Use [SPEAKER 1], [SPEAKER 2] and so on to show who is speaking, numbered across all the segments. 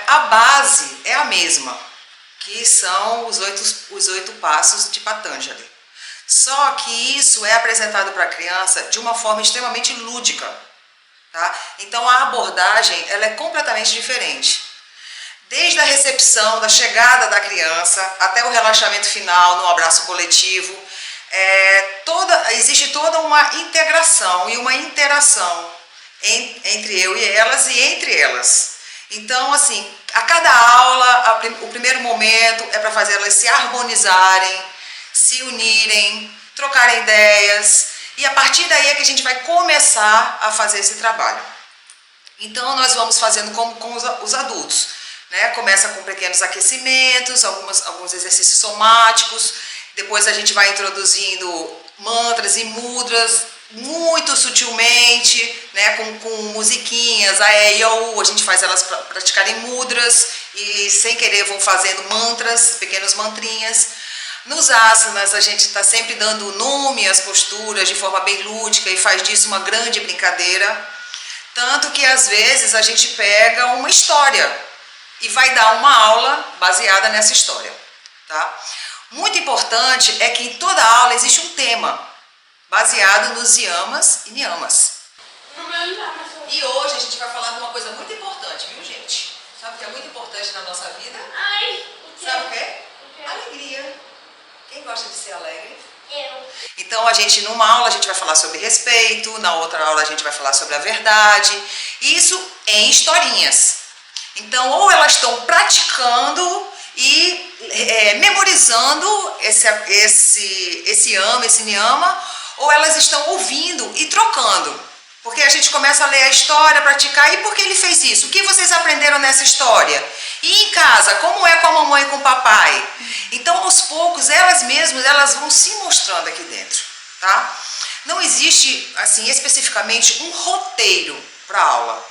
[SPEAKER 1] A base é a mesma, que são os oito passos de Patanjali. Só que isso é apresentado para a criança de uma forma extremamente lúdica, tá? Então a abordagem ela é completamente diferente. Desde a recepção, da chegada da criança, até o relaxamento final, no abraço coletivo, existe toda uma integração e uma interação entre eu e elas e entre elas. Então, assim, a cada aula, o primeiro momento é para fazer elas se harmonizarem, se unirem, trocarem ideias, e a partir daí é que a gente vai começar a fazer esse trabalho. Então, nós vamos fazendo como com os adultos, né? Começa com pequenos aquecimentos, alguns exercícios somáticos, depois a gente vai introduzindo mantras e mudras, muito sutilmente, né, com musiquinhas, a E, I, O, U, a gente faz elas praticarem mudras e sem querer vão fazendo mantras, pequenos mantrinhas. Nos asanas a gente está sempre dando nome às posturas de forma bem lúdica e faz disso uma grande brincadeira, tanto que às vezes a gente pega uma história e vai dar uma aula baseada nessa história, tá? Muito importante é que em toda aula existe um tema, baseado nos yamas e niyamas. E hoje a gente vai falar de uma coisa muito importante, viu, gente? Sabe o que é muito importante na nossa vida? Sabe o quê? Alegria. Quem gosta de ser alegre? Eu. Então numa aula a gente vai falar sobre respeito, na outra aula a gente vai falar sobre a verdade. Isso em historinhas. Então ou elas estão praticando e memorizando esse yama, esse niyama, ou elas estão ouvindo e trocando. Porque a gente começa a ler a história, praticar, e por que ele fez isso? O que vocês aprenderam nessa história? E em casa, como é com a mamãe e com o papai? Então, aos poucos, elas mesmas, elas vão se mostrando aqui dentro, tá? Não existe, assim, especificamente um roteiro para a aula.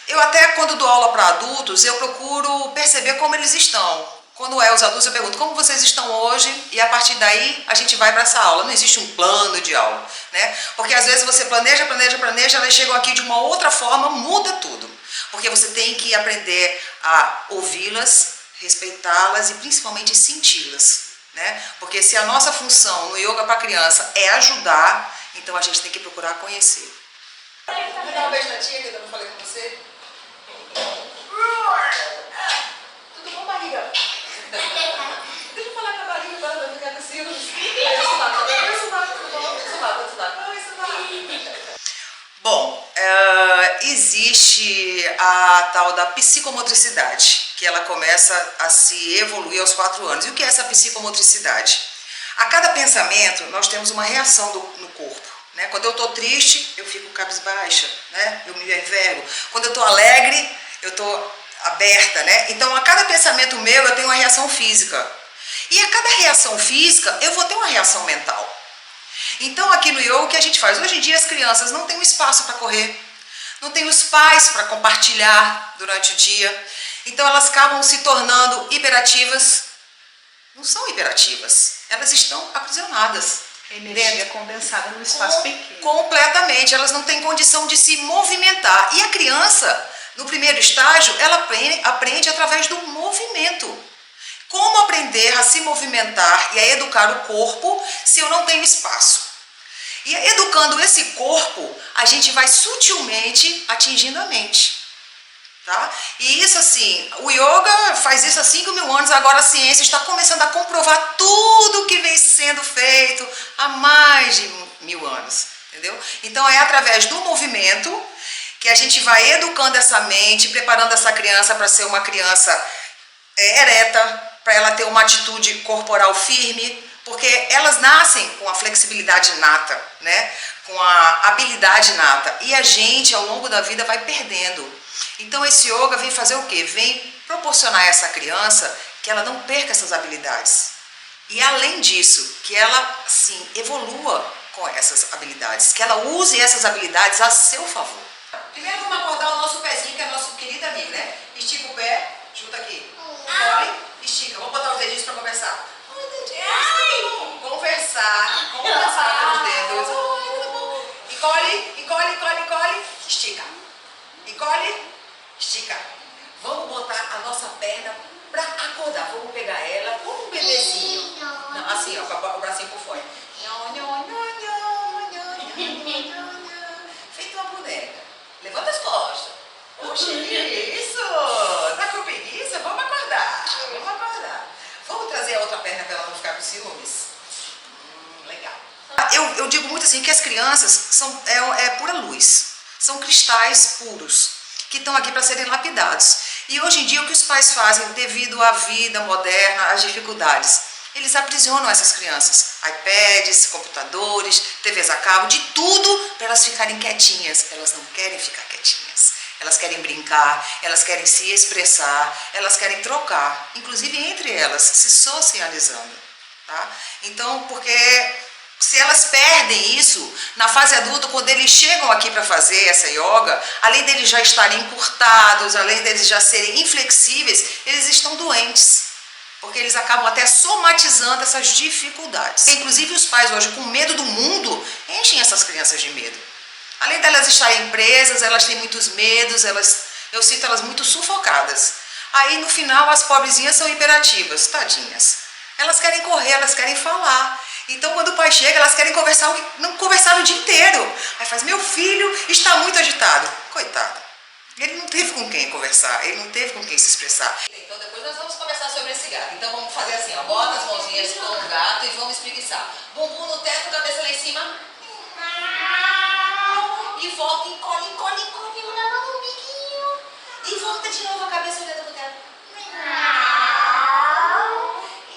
[SPEAKER 1] Eu até, quando dou aula para adultos, eu procuro perceber como eles estão. Quando os adultos, eu pergunto como vocês estão hoje, e a partir daí a gente vai para essa aula. Não existe um plano de aula, né? Porque às vezes você planeja, elas chegam aqui de uma outra forma, muda tudo. Porque você tem que aprender a ouvi-las, respeitá-las e principalmente senti-las, né? Porque se a nossa função no yoga para criança é ajudar, então a gente tem que procurar conhecer. Vou dar um beijo na tia que eu não falei com você? Tudo bom, barriga? Deixa eu falar com a barriga para não ficar com ciúmes. Bom, existe a tal da psicomotricidade, que ela começa a se evoluir aos 4 anos. E o que é essa psicomotricidade? A cada pensamento, nós temos uma reação no corpo, né? Quando eu estou triste, eu fico cabisbaixa, né? Eu me envergo. Quando eu estou alegre, eu estou aberta, né? Então, a cada pensamento meu, eu tenho uma reação física. E a cada reação física, eu vou ter uma reação mental. Então, aqui no yoga, o que a gente faz? Hoje em dia, as crianças não têm um espaço para correr, não têm os pais para compartilhar durante o dia. Então, elas acabam se tornando hiperativas. Não são hiperativas, elas estão aprisionadas.
[SPEAKER 2] A energia condensada no espaço pequeno.
[SPEAKER 1] Completamente, elas não têm condição de se movimentar. E a criança, no primeiro estágio, ela aprende através do movimento. Como aprender a se movimentar e a educar o corpo se eu não tenho espaço? E educando esse corpo, a gente vai sutilmente atingindo a mente. Tá? E isso assim, o yoga faz isso há 5.000 anos, agora a ciência está começando a comprovar tudo que vem sendo feito há mais de 1.000 anos. Entendeu? Então é através do movimento que a gente vai educando essa mente, preparando essa criança para ser uma criança ereta, para ela ter uma atitude corporal firme, porque elas nascem com a flexibilidade nata, né? Com a habilidade nata, e a gente ao longo da vida vai perdendo. Então esse yoga vem fazer o quê? Vem proporcionar a essa criança que ela não perca essas habilidades. E além disso, que ela sim evolua com essas habilidades, que ela use essas habilidades a seu favor. Primeiro vamos acordar o nosso pezinho, que é nosso querido amigo, né? Estica o pé, junta aqui. Corre, estica. Vamos botar os dedinhos para conversar. Conversar com os dedos. Encolhe, estica. Encolhe, estica. Vamos botar a nossa perna para acordar. Vamos pegar ela como um bebezinho. Não, assim, ó, com o bracinho por fora. Feito uma boneca. Levanta as costas. Oxi, isso! Tá com preguiça? Vamos acordar. Vamos trazer a outra perna para ela não ficar com ciúmes? Legal. Eu digo muito assim que as crianças são pura luz. São cristais puros que estão aqui para serem lapidados. E hoje em dia o que os pais fazem devido à vida moderna, às dificuldades? Eles aprisionam essas crianças. iPads, computadores, TVs a cabo, de tudo para elas ficarem quietinhas. Elas não querem ficar quietinhas. Elas querem brincar, elas querem se expressar, elas querem trocar, inclusive entre elas, se socializando. Tá? Então, porque se elas perdem isso, na fase adulta, quando eles chegam aqui para fazer essa yoga, além deles já estarem encurtados, além deles já serem inflexíveis, eles estão doentes. Porque eles acabam até somatizando essas dificuldades. Inclusive os pais hoje, com medo do mundo, enchem essas crianças de medo. Além delas estarem presas, elas têm muitos medos, eu sinto elas muito sufocadas. Aí no final as pobrezinhas são hiperativas, tadinhas. Elas querem correr, elas querem falar. Então quando o pai chega, elas querem conversar, não conversaram o dia inteiro. Aí faz, meu filho está muito agitado. Coitado. Ele não teve com quem conversar, ele não teve com quem se expressar. Então depois nós vamos conversar sobre esse gato. Então vamos fazer assim, ó, bota as mãozinhas com o gato e vamos espreguiçar. Bumbum no teto, cabeça lá em cima. E volta, encolhe, olha lá no biquinho. E volta de novo a cabeça olhando pro teto.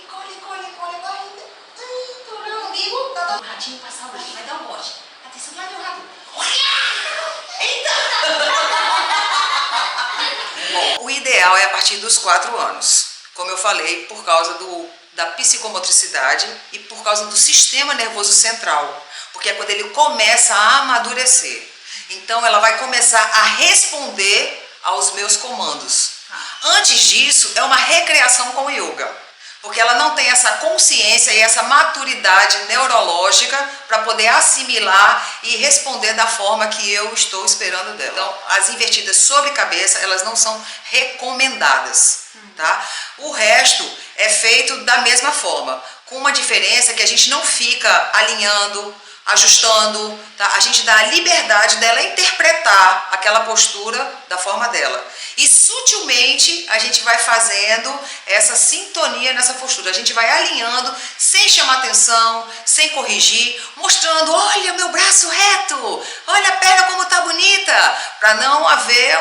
[SPEAKER 1] Encolhe, a barriga. Olha o umbigo. O ratinho passar, o ratinho vai dar um bote. Atenção, lá meu rato. Eita! Bom, o ideal é a partir dos 4 anos. Como eu falei, por causa da psicomotricidade e por causa do sistema nervoso central. Porque é quando ele começa a amadurecer. Então ela vai começar a responder aos meus comandos. Antes disso, é uma recreação com o yoga. Porque ela não tem essa consciência e essa maturidade neurológica para poder assimilar e responder da forma que eu estou esperando dela. Então, as invertidas sobre cabeça, elas não são recomendadas. Tá? O resto é feito da mesma forma, com uma diferença que a gente não fica alinhando, ajustando, tá? A gente dá a liberdade dela interpretar aquela postura da forma dela. E sutilmente a gente vai fazendo essa sintonia nessa postura. A gente vai alinhando sem chamar atenção, sem corrigir, mostrando, olha meu braço reto, olha a perna como tá bonita, para não haver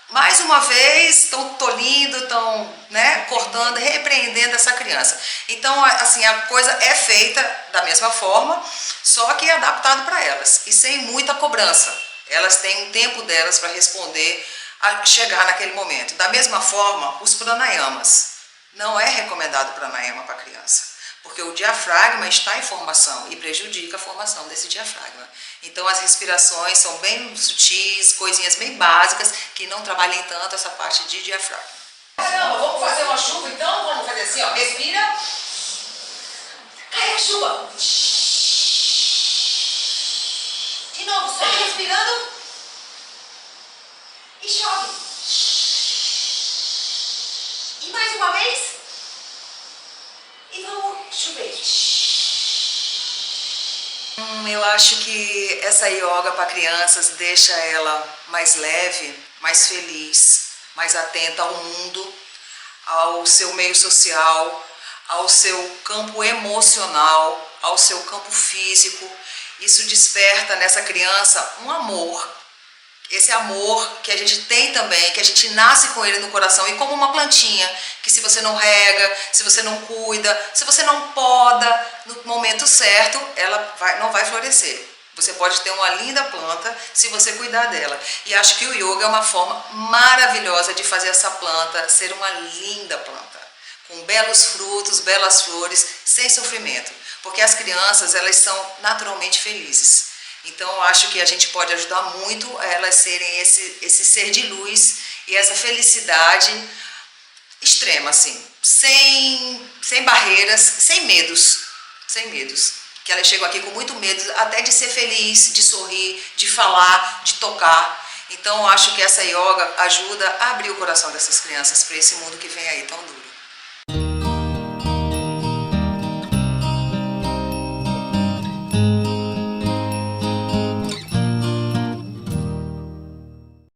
[SPEAKER 1] mais uma vez, estão tolhindo, estão cortando, repreendendo essa criança. Então, assim, a coisa é feita da mesma forma, só que adaptado para elas e sem muita cobrança. Elas têm um tempo delas para responder, a chegar naquele momento. Da mesma forma, os pranayamas. Não é recomendado pranayama para criança, porque o diafragma está em formação e prejudica a formação desse diafragma. Então as respirações são bem sutis, coisinhas bem básicas, que não trabalhem tanto essa parte de diafragma. Caramba, vamos fazer uma chuva então? Vamos fazer assim, ó, respira. Cai a chuva. De novo, só respirando. E chove. E mais uma vez. E vamos chover. Eu acho que essa yoga para crianças deixa ela mais leve, mais feliz, mais atenta ao mundo, ao seu meio social, ao seu campo emocional, ao seu campo físico. Isso desperta nessa criança um amor esse amor que a gente tem também, que a gente nasce com ele no coração, e como uma plantinha, que se você não rega, se você não cuida, se você não poda no momento certo, ela não vai florescer. Você pode ter uma linda planta se você cuidar dela. E acho que o yoga é uma forma maravilhosa de fazer essa planta ser uma linda planta, com belos frutos, belas flores, sem sofrimento. Porque as crianças, elas são naturalmente felizes. Então, eu acho que a gente pode ajudar muito a elas serem esse ser de luz e essa felicidade extrema, assim, sem barreiras, sem medos, que elas chegam aqui com muito medo, até de ser feliz, de sorrir, de falar, de tocar. Então, eu acho que essa yoga ajuda a abrir o coração dessas crianças para esse mundo que vem aí tão duro.